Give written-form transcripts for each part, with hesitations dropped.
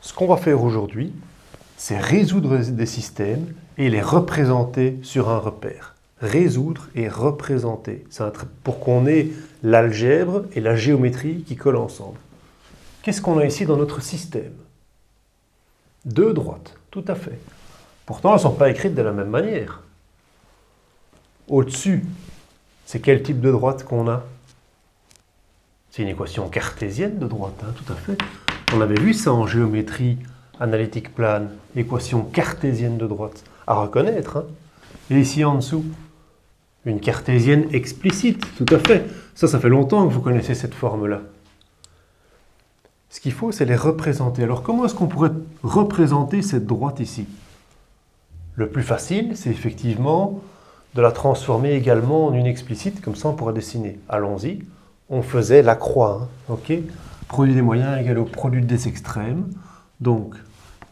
Ce qu'on va faire aujourd'hui, c'est résoudre des systèmes et les représenter sur un repère. Résoudre et représenter. C'est pour qu'on ait l'algèbre et la géométrie qui collent ensemble. Qu'est-ce qu'on a ici dans notre système? Deux droites, tout à fait. Pourtant, elles ne sont pas écrites de la même manière. Au-dessus, c'est quel type de droite qu'on a? C'est une équation cartésienne de droite, hein, tout à fait. On avait vu ça en géométrie analytique plane, équation cartésienne de droite, à reconnaître. Hein. Et ici en dessous, une cartésienne explicite, tout à fait. Ça fait longtemps que vous connaissez cette forme-là. Ce qu'il faut, c'est les représenter. Alors comment est-ce qu'on pourrait représenter cette droite ici? Le plus facile, c'est effectivement de la transformer également en une explicite, comme ça on pourra dessiner. Allons-y. On faisait la croix, hein, ok? Produit des moyens égal au produit des extrêmes. Donc,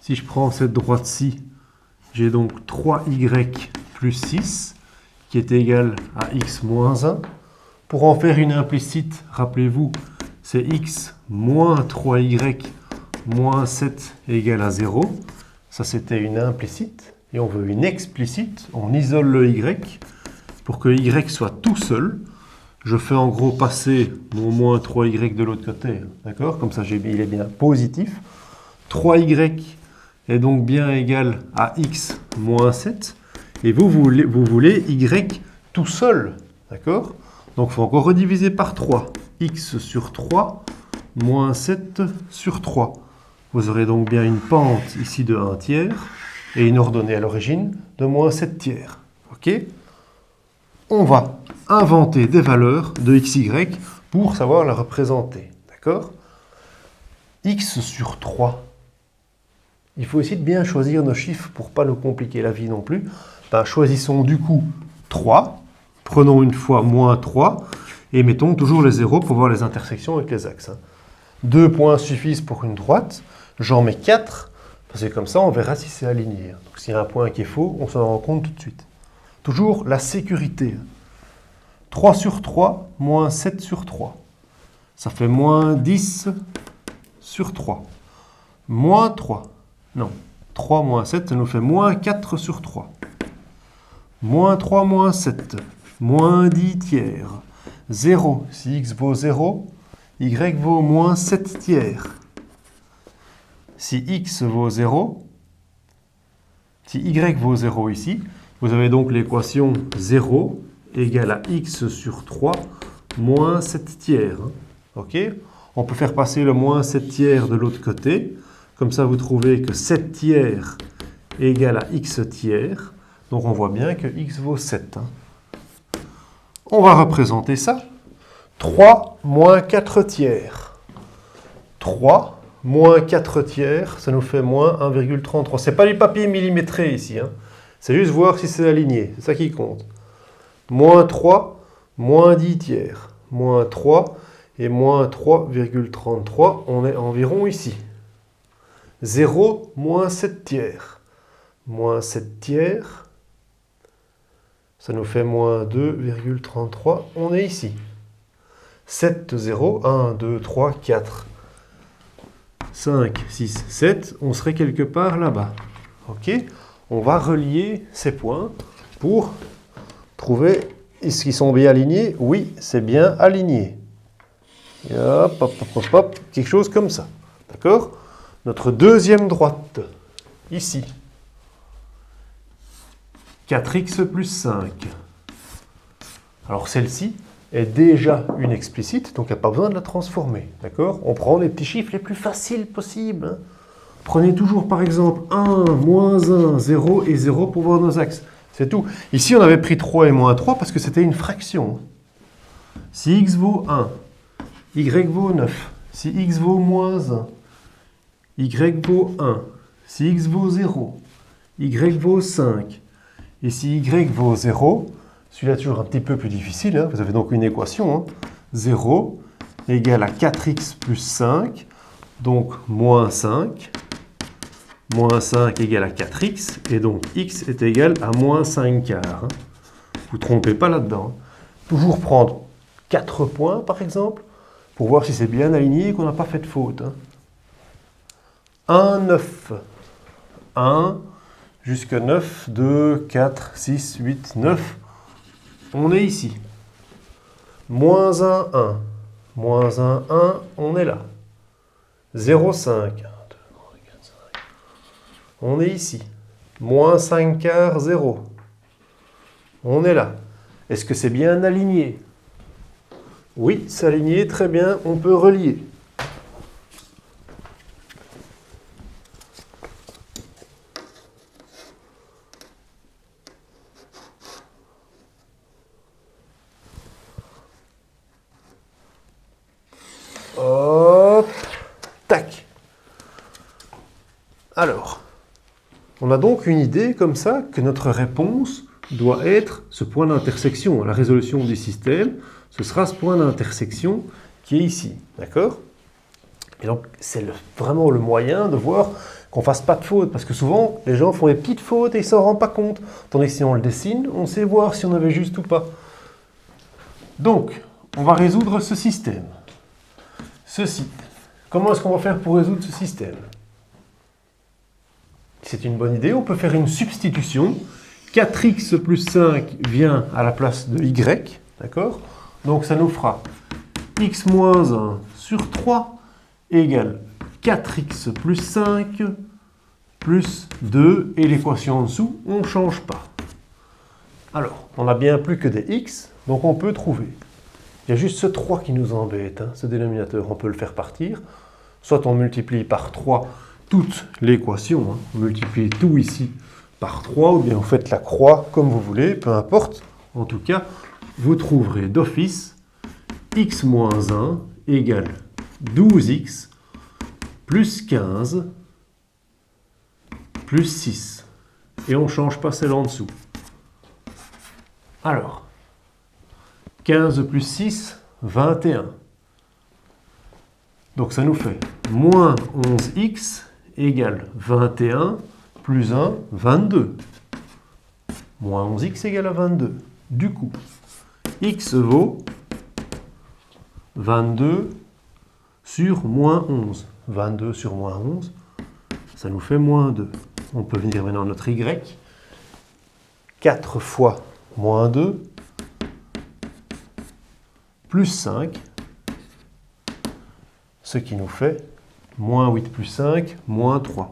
si je prends cette droite-ci, j'ai donc 3y plus 6, qui est égal à x moins 1. Pour en faire une implicite, rappelez-vous, c'est x moins 3y moins 7 égale à 0. Ça, c'était une implicite. Et on veut une explicite. On isole le y pour que y soit tout seul. Je fais en gros passer mon moins 3y de l'autre côté. D'accord? Comme ça, il est bien positif. 3y est donc bien égal à x moins 7. Et vous voulez y tout seul. D'accord? Donc, il faut encore rediviser par 3. X sur 3 moins 7 sur 3. Vous aurez donc bien une pente ici de 1 tiers et une ordonnée à l'origine de moins 7 tiers. OK? On va inventer des valeurs de xy pour savoir la représenter. D'accord? X sur 3. Il faut essayer de bien choisir nos chiffres pour ne pas nous compliquer la vie non plus. Ben, choisissons du coup 3. Prenons une fois moins 3 et mettons toujours les zéros pour voir les intersections avec les axes. 2 points suffisent pour une droite. J'en mets 4 parce que comme ça on verra si c'est aligné. Donc s'il y a un point qui est faux, on s'en rend compte tout de suite. Toujours la sécurité. 3 sur 3 moins 7 sur 3. Ça fait moins 10 sur 3. Moins 3. Non. 3 moins 7, ça nous fait moins 4 sur 3. Moins 3 moins 7. Moins 10 tiers. 0. Si x vaut 0, y vaut moins 7 tiers. Si x vaut 0, si y vaut 0 ici, vous avez donc l'équation 0 égale à x sur 3 moins 7 tiers. Ok? On peut faire passer le moins 7 tiers de l'autre côté. Comme ça, vous trouvez que 7 tiers égale à x tiers. Donc, on voit bien que x vaut 7. On va représenter ça. 3 moins 4 tiers. 3 moins 4 tiers, ça nous fait moins 1,33. Ce n'est pas du papier millimétré ici. Hein. C'est juste voir si c'est aligné. C'est ça qui compte. Moins 3, moins 10 tiers. Moins 3 et moins 3,33. On est environ ici. 0, moins 7 tiers. Moins 7 tiers. Ça nous fait moins 2,33. On est ici. 7, 0, 1, 2, 3, 4, 5, 6, 7. On serait quelque part là-bas. OK? On va relier ces points pour trouver est-ce qu'ils sont bien alignés? Oui, c'est bien aligné. Et hop, hop, hop, hop, hop, quelque chose comme ça. D'accord? Notre deuxième droite, ici. 4x plus 5. Alors celle-ci est déjà une explicite, donc il n'y a pas besoin de la transformer. D'accord? On prend les petits chiffres les plus faciles possibles. Hein. Prenez toujours par exemple 1, moins 1, 0 et 0 pour voir nos axes. C'est tout. Ici, on avait pris 3 et moins 3 parce que c'était une fraction. Si x vaut 1, y vaut 9. Si x vaut moins 1, y vaut 1. Si x vaut 0, y vaut 5. Et si y vaut 0, celui-là est toujours un petit peu plus difficile. Hein. Vous avez donc une équation. Hein. 0 égale à 4x plus 5, donc moins 5. Moins 5 égale à 4x, et donc x est égal à moins 5 quarts. Vous ne trompez pas là-dedans. Toujours prendre 4 points, par exemple, pour voir si c'est bien aligné et qu'on n'a pas fait de faute. 1, 9. 1 jusqu'à 9, 2, 4, 6, 8, 9. On est ici. Moins 1, 1. Moins 1, 1, on est là. 0, 5. 1, 2, 3, 4, 5. On est ici. Moins 5 quarts, 0. On est là. Est-ce que c'est bien aligné? Oui, c'est aligné, très bien, on peut relier. Hop, tac. Alors, on a donc une idée comme ça que notre réponse doit être ce point d'intersection. La résolution du système, ce sera ce point d'intersection qui est ici. D'accord? Et donc, c'est vraiment le moyen de voir qu'on ne fasse pas de faute. Parce que souvent, les gens font des petites fautes et ils ne s'en rendent pas compte. Tandis que si on le dessine, on sait voir si on avait juste ou pas. Donc, on va résoudre ce système. Ceci. Comment est-ce qu'on va faire pour résoudre ce système? C'est une bonne idée. On peut faire une substitution. 4x plus 5 vient à la place de y. D'accord? Donc, ça nous fera x moins 1 sur 3 égale 4x plus 5 plus 2. Et l'équation en dessous, on ne change pas. Alors, on n'a bien plus que des x, donc on peut trouver. Il y a juste ce 3 qui nous embête, hein. Ce dénominateur, on peut le faire partir. Soit on multiplie par 3 toute l'équation, hein. On multiplie tout ici par 3, ou bien vous faites la croix comme vous voulez, peu importe. En tout cas, vous trouverez d'office x moins 1 égale 12x plus 15 plus 6. Et on ne change pas celle en dessous. Alors, 15 plus 6, 21. Donc ça nous fait moins 11x égale 21 plus 1, 22. Moins 11x égale à 22. Du coup, x vaut 22 sur moins 11. 22 sur moins 11, ça nous fait moins 2. On peut venir maintenant à notre y. 4 fois moins 2 plus 5, ce qui nous fait moins 8 plus 5, moins 3.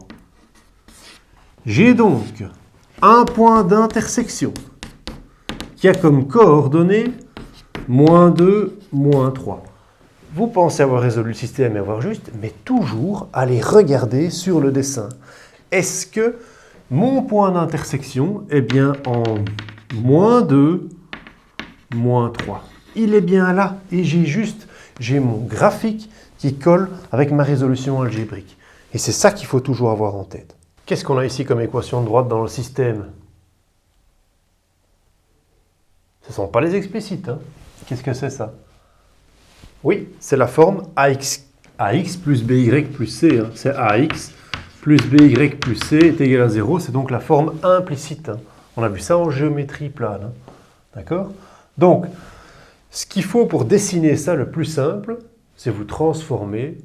J'ai donc un point d'intersection qui a comme coordonnées moins 2, moins 3. Vous pensez avoir résolu le système et avoir juste, mais toujours aller regarder sur le dessin. Est-ce que mon point d'intersection est bien en moins 2, moins 3? Il est bien là et j'ai mon graphique qui colle avec ma résolution algébrique. Et c'est ça qu'il faut toujours avoir en tête. Qu'est-ce qu'on a ici comme équation de droite dans le système? Ce ne sont pas les explicites. Hein. Qu'est-ce que c'est ça? Oui, c'est la forme ax plus by plus c. Hein. C'est ax plus by plus c est égal à 0. C'est donc la forme implicite. Hein. On a vu ça en géométrie plane. Hein. D'accord? Donc, ce qu'il faut pour dessiner ça, le plus simple, c'est vous transformer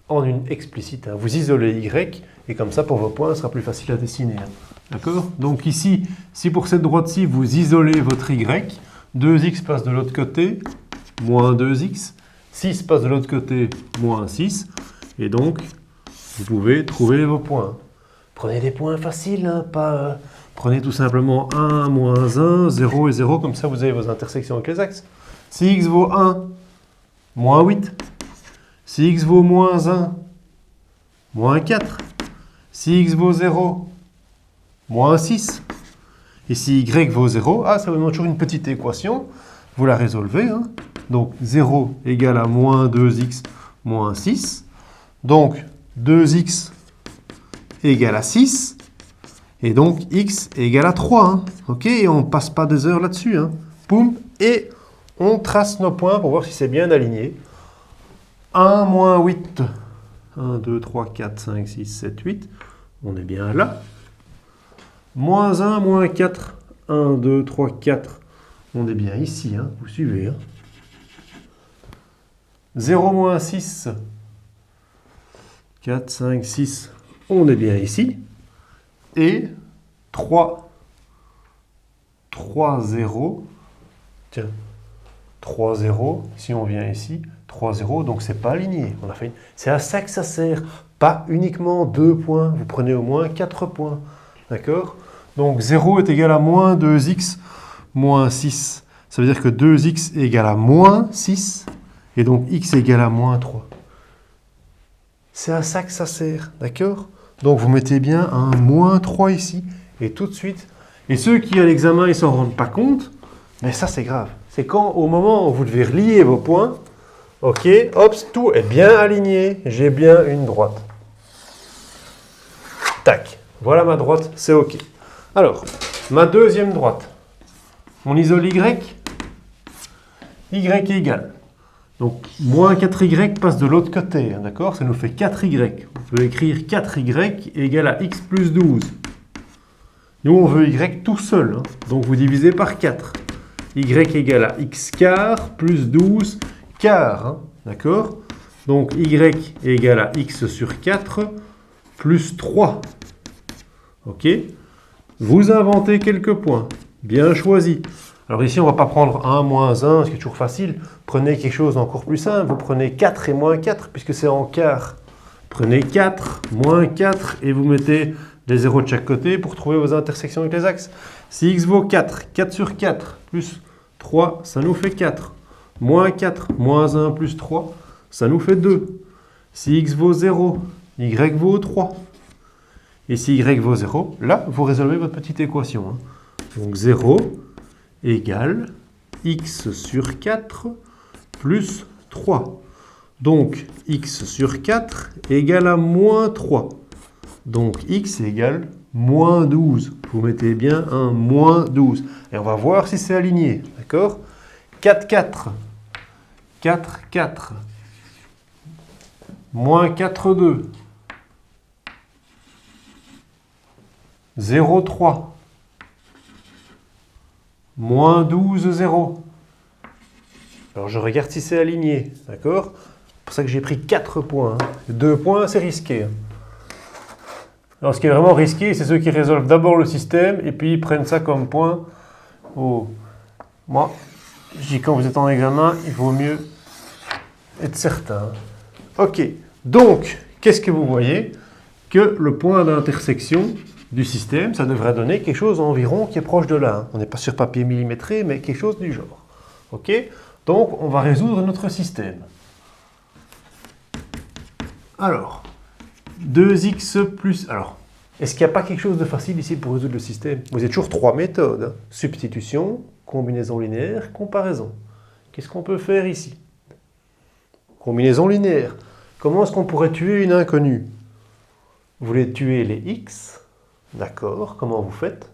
en une explicite. Hein. Vous isolez y, et comme ça, pour vos points, ce sera plus facile à dessiner. Hein. D'accord? Donc ici, si pour cette droite-ci, vous isolez votre y, 2x passe de l'autre côté, moins 2x, 6 passe de l'autre côté, moins 6, et donc, vous pouvez trouver vos points. Prenez des points faciles, hein, pas... Prenez tout simplement 1, moins 1, 0 et 0, comme ça vous avez vos intersections avec les axes. Si x vaut 1, moins 8. Si x vaut moins 1, moins 4. Si x vaut 0, moins 6. Et si y vaut 0, ça vous donne toujours une petite équation. Vous la résolvez. Hein. Donc 0 égale à moins 2x moins 6. Donc 2x égale à 6. Et donc x égale à 3. Hein. OK, et on ne passe pas des heures là-dessus. Hein. Poum, et on trace nos points pour voir si c'est bien aligné. 1, moins 8. 1, 2, 3, 4, 5, 6, 7, 8. On est bien là. Moins 1, moins 4. 1, 2, 3, 4. On est bien ici. Hein. Vous suivez. Hein. 0, moins 6. 4, 5, 6. on est bien ici. Et 3, 0. Tiens, 3, 0. Si on vient ici, 3, 0. Donc, c'est pas aligné. C'est à ça que ça sert. Pas uniquement 2 points. Vous prenez au moins 4 points. D'accord? Donc, 0 est égal à moins 2x moins 6. Ça veut dire que 2x est égal à moins 6. Et donc, x est égal à moins 3. C'est à ça que ça sert. D'accord? Donc, vous mettez bien un moins 3 ici. Et tout de suite. Et ceux qui, à l'examen, ils ne s'en rendent pas compte, mais ça, c'est grave. C'est quand, au moment où vous devez relier vos points, ok, hop, tout est bien aligné. J'ai bien une droite. Tac. Voilà ma droite, c'est ok. Alors, ma deuxième droite. On isole y. Y est égal. Donc, moins 4y passe de l'autre côté, hein, d'accord? Ça nous fait 4y. On peut écrire 4y égale à x plus 12. Nous, on veut y tout seul. Hein. Donc, vous divisez par 4. Y égale à x quart plus 12 quart. Hein, d'accord? Donc, y est égal à x sur 4 plus 3. OK? Vous inventez quelques points. Bien choisi. Alors ici, on ne va pas prendre 1, moins 1, ce qui est toujours facile. Prenez quelque chose d'encore plus simple. Vous prenez 4 et moins 4, puisque c'est en quart. Prenez 4, moins 4, et vous mettez les zéros de chaque côté pour trouver vos intersections avec les axes. Si x vaut 4, 4 sur 4, plus 3, ça nous fait 4. Moins 4, moins 1, plus 3, ça nous fait 2. Si x vaut 0, y vaut 3. Et si y vaut 0, là, vous résolvez votre petite équation. Hein. Donc 0 égale x sur 4 plus 3. Donc x sur 4 égale à moins 3. Donc x égale moins 12. Vous mettez bien un moins 12. Et on va voir si c'est aligné. D'accord? 4, 4. 4, 4. Moins 4, 2. 0, 3. Moins 12, 0. Alors je regarde si c'est aligné, d'accord? C'est pour ça que j'ai pris 4 points. 2 points, c'est risqué. Alors ce qui est vraiment risqué, c'est ceux qui résolvent d'abord le système et puis ils prennent ça comme point. Oh. Moi, je dis quand vous êtes en examen, il vaut mieux être certain. Ok, donc, qu'est-ce que vous voyez? Que le point d'intersection du système, ça devrait donner quelque chose environ qui est proche de là. On n'est pas sur papier millimétré, mais quelque chose du genre. Ok? Donc, on va résoudre notre système. Alors, 2x plus... Alors, est-ce qu'il n'y a pas quelque chose de facile ici pour résoudre le système? Vous avez toujours 3 méthodes. Hein. Substitution, combinaison linéaire, comparaison. Qu'est-ce qu'on peut faire ici? Combinaison linéaire. Comment est-ce qu'on pourrait tuer une inconnue? Vous voulez tuer les x? D'accord, comment vous faites?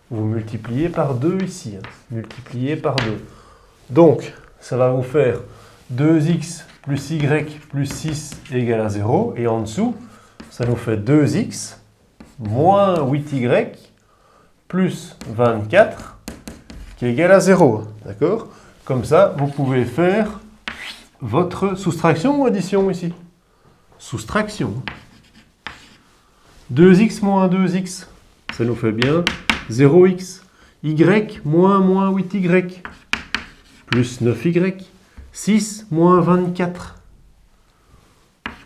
Vous multipliez par 2 ici. Hein. Multipliez par 2. Donc, ça va vous faire 2x plus y plus 6 égale à 0. Et en dessous, ça nous fait 2x moins 8y plus 24 qui est égal à 0. D'accord? Comme ça, vous pouvez faire votre soustraction ou addition ici? Soustraction. 2x moins 2x, ça nous fait bien 0x. Y moins 8y, plus 9y. 6 moins 24,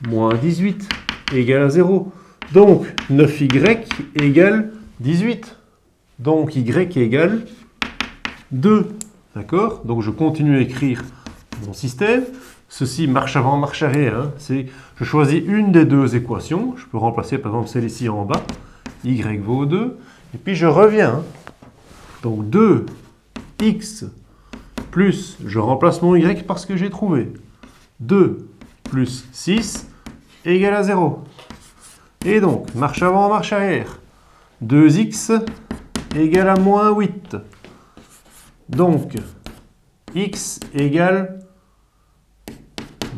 moins 18, égale à 0. Donc, 9y égale 18. Donc, y égale 2. D'accord? Donc, je continue à écrire mon système. Ceci, marche avant, marche arrière. Hein. Je choisis une des deux équations. Je peux remplacer par exemple celle-ci en bas. Y vaut 2. Et puis je reviens. Donc 2x plus, je remplace mon y parce que j'ai trouvé. 2 plus 6 égale à 0. Et donc, marche avant, marche arrière. 2x égale à moins 8. Donc, x égale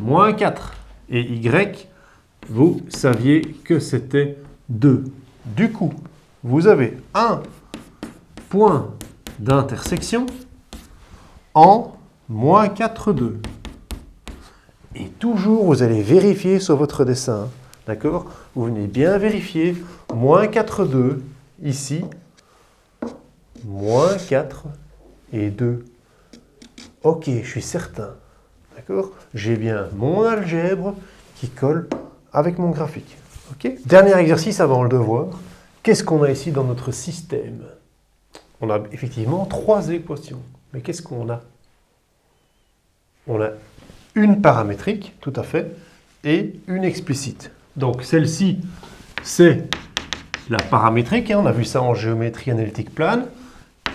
moins 4. Et y, vous saviez que c'était 2. Du coup, vous avez un point d'intersection en moins 4, 2. Et toujours, vous allez vérifier sur votre dessin. D'accord? Vous venez bien vérifier. Moins 4, 2. Ici. Moins 4 et 2. Ok, je suis certain. D'accord? J'ai bien mon algèbre qui colle avec mon graphique. Ok? Dernier exercice avant le devoir. Qu'est-ce qu'on a ici dans notre système? On a effectivement 3 équations. Mais qu'est-ce qu'on a? On a une paramétrique, tout à fait, et une explicite. Donc celle-ci, c'est la paramétrique, hein, on a vu ça en géométrie analytique plane,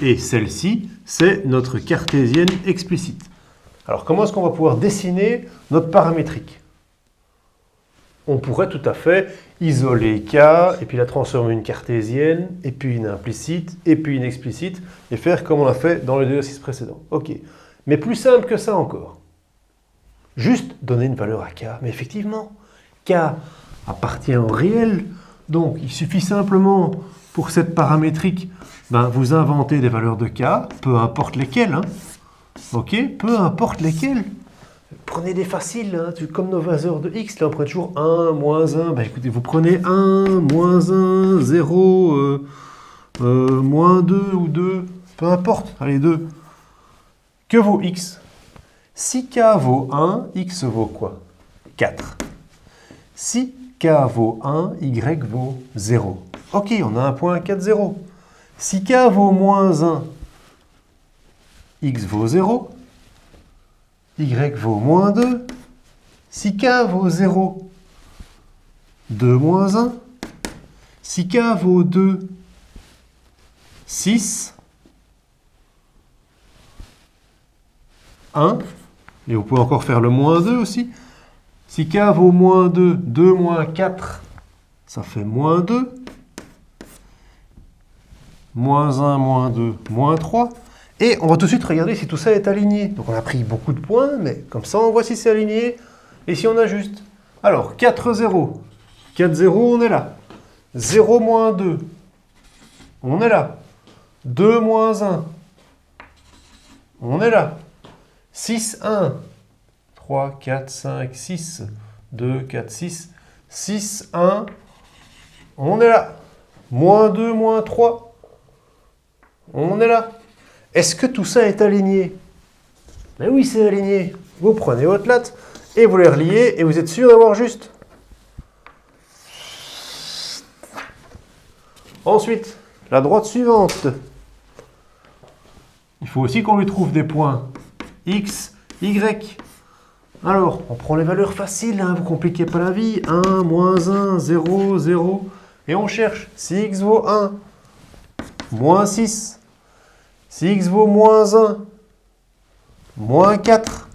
et celle-ci, c'est notre cartésienne explicite. Alors comment est-ce qu'on va pouvoir dessiner notre paramétrique? On pourrait tout à fait isoler K, et puis la transformer en une cartésienne, et puis une implicite, et puis une explicite, et faire comme on a fait dans les 2 exercices précédents. Ok, mais plus simple que ça encore. Juste donner une valeur à K. Mais effectivement, K appartient au réel. Donc, il suffit simplement, pour cette paramétrique, vous inventez des valeurs de K, peu importe lesquelles. Hein. Ok, peu importe lesquelles. Prenez des faciles, hein, comme nos valeurs de X, là on prend toujours 1, moins 1. Écoutez, vous prenez 1, moins 1, 0, moins 2 ou 2, peu importe, allez 2. Que vaut X? Si K vaut 1, X vaut quoi? 4. Si K vaut 1, Y vaut 0. Ok, on a un point 4, 0. Si K vaut moins 1, X vaut 0. Y vaut moins 2. Si K vaut 0, 2 moins 1. Si K vaut 2, 6. 1. Et vous pouvez encore faire le moins 2 aussi. Si K vaut moins 2, 2 moins 4, ça fait moins 2. Moins 1, moins 2, moins 3. Et on va tout de suite regarder si tout ça est aligné. Donc on a pris beaucoup de points, mais comme ça on voit si c'est aligné et si on ajuste. Alors 4, 0. 4, 0, on est là. 0 moins 2, on est là. 2 moins 1, on est là. 6, 1. 3, 4, 5, 6. 2, 4, 6. 6, 1. On est là. Moins 2, moins 3. On est là. Est-ce que tout ça est aligné? Ben oui, c'est aligné. Vous prenez votre latte et vous les reliez et vous êtes sûr d'avoir juste. Ensuite, la droite suivante. Il faut aussi qu'on lui trouve des points. X, Y. Alors, on prend les valeurs faciles, hein, vous ne compliquez pas la vie. 1, moins 1, 0, 0. Et on cherche. Si X vaut 1, moins 6. Si X vaut moins 1, moins 4.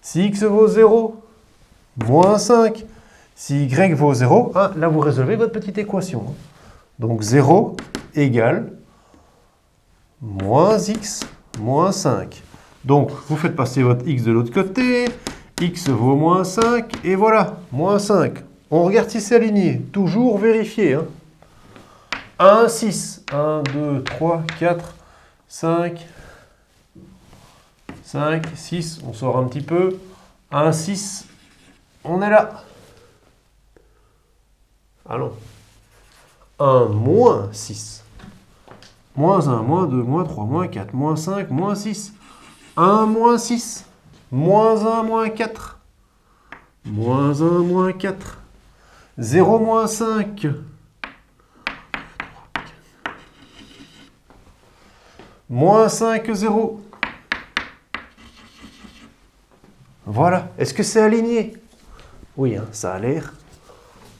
Si X vaut 0, moins 5. Si Y vaut 0, là vous résolvez votre petite équation. Donc 0 égale moins X moins 5. Donc vous faites passer votre X de l'autre côté. X vaut moins 5. Et voilà, moins 5. On regarde si c'est aligné. Toujours vérifier. 1, 6. 1, 2, 3, 4, 5, 5, 6. On sort un petit peu. 1, 6. On est là. Allons. 1, moins 6. Moins 1, moins 2, moins 3, moins 4, moins 5, moins 6. 1, moins 6. Moins 1, moins 4. Moins 1, moins 4. 0, moins 5. Moins 5, 0. Voilà. Est-ce que c'est aligné? Oui, ça a l'air.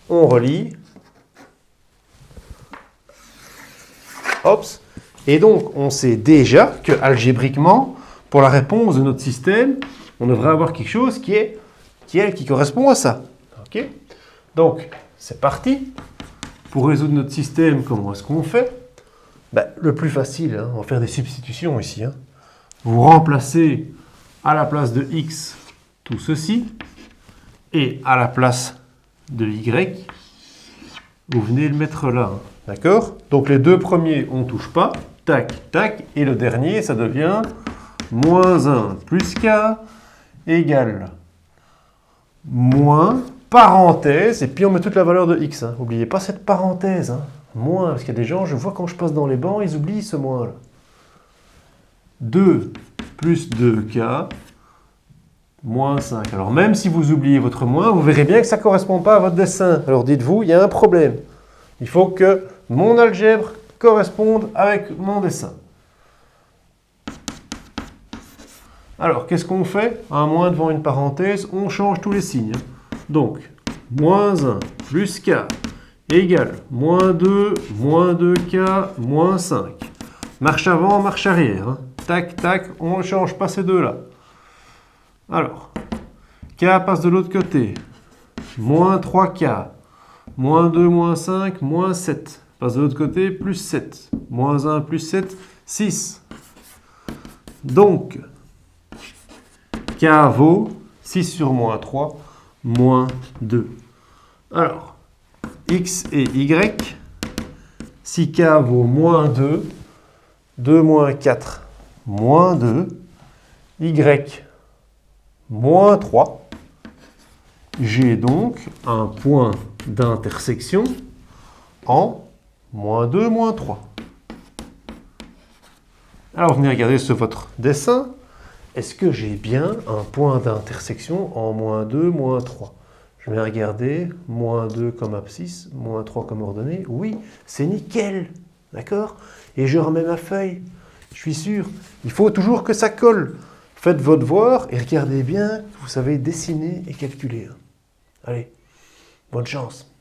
On relie. Hop. Et donc, on sait déjà que algébriquement, pour la réponse de notre système, on devrait avoir quelque chose qui correspond à ça. Ok? Donc, c'est parti. Pour résoudre notre système, comment est-ce qu'on fait? Le plus facile, on va faire des substitutions ici. Vous remplacez à la place de x tout ceci, et à la place de y, vous venez le mettre là. D'accord? Donc les deux premiers, on ne touche pas. Tac, tac. Et le dernier, ça devient moins 1 plus k égale moins parenthèse, et puis on met toute la valeur de x. N'oubliez pas cette parenthèse. Moins, parce qu'il y a des gens, je vois quand je passe dans les bancs, ils oublient ce moins là. 2 plus 2k moins 5. Alors même si vous oubliez votre moins, vous verrez bien que ça ne correspond pas à votre dessin. Alors dites-vous, il y a un problème. Il faut que mon algèbre corresponde avec mon dessin. Alors, qu'est-ce qu'on fait? Un moins devant une parenthèse, on change tous les signes. Donc, moins 1 plus k égale moins 2, moins 2k, moins 5. Marche avant, marche arrière. Tac, tac, on ne change pas ces deux-là. Alors, k passe de l'autre côté. Moins 3k, moins 2, moins 5, moins 7. Passe de l'autre côté, plus 7. Moins 1 plus 7, 6. Donc, k vaut 6 sur moins 3, moins 2. Alors, x et y, si k vaut moins 2, 2 moins 4, moins 2, y, moins 3, j'ai donc un point d'intersection en moins 2, moins 3. Alors, venez regarder sur votre dessin. Est-ce que j'ai bien un point d'intersection en moins 2, moins 3? Je vais regarder, moins 2 comme abscisse, moins 3 comme ordonnée. Oui, c'est nickel, d'accord? Et je remets ma feuille, je suis sûr. Il faut toujours que ça colle. Faites votre devoir et regardez bien que vous savez dessiner et calculer. Allez, bonne chance.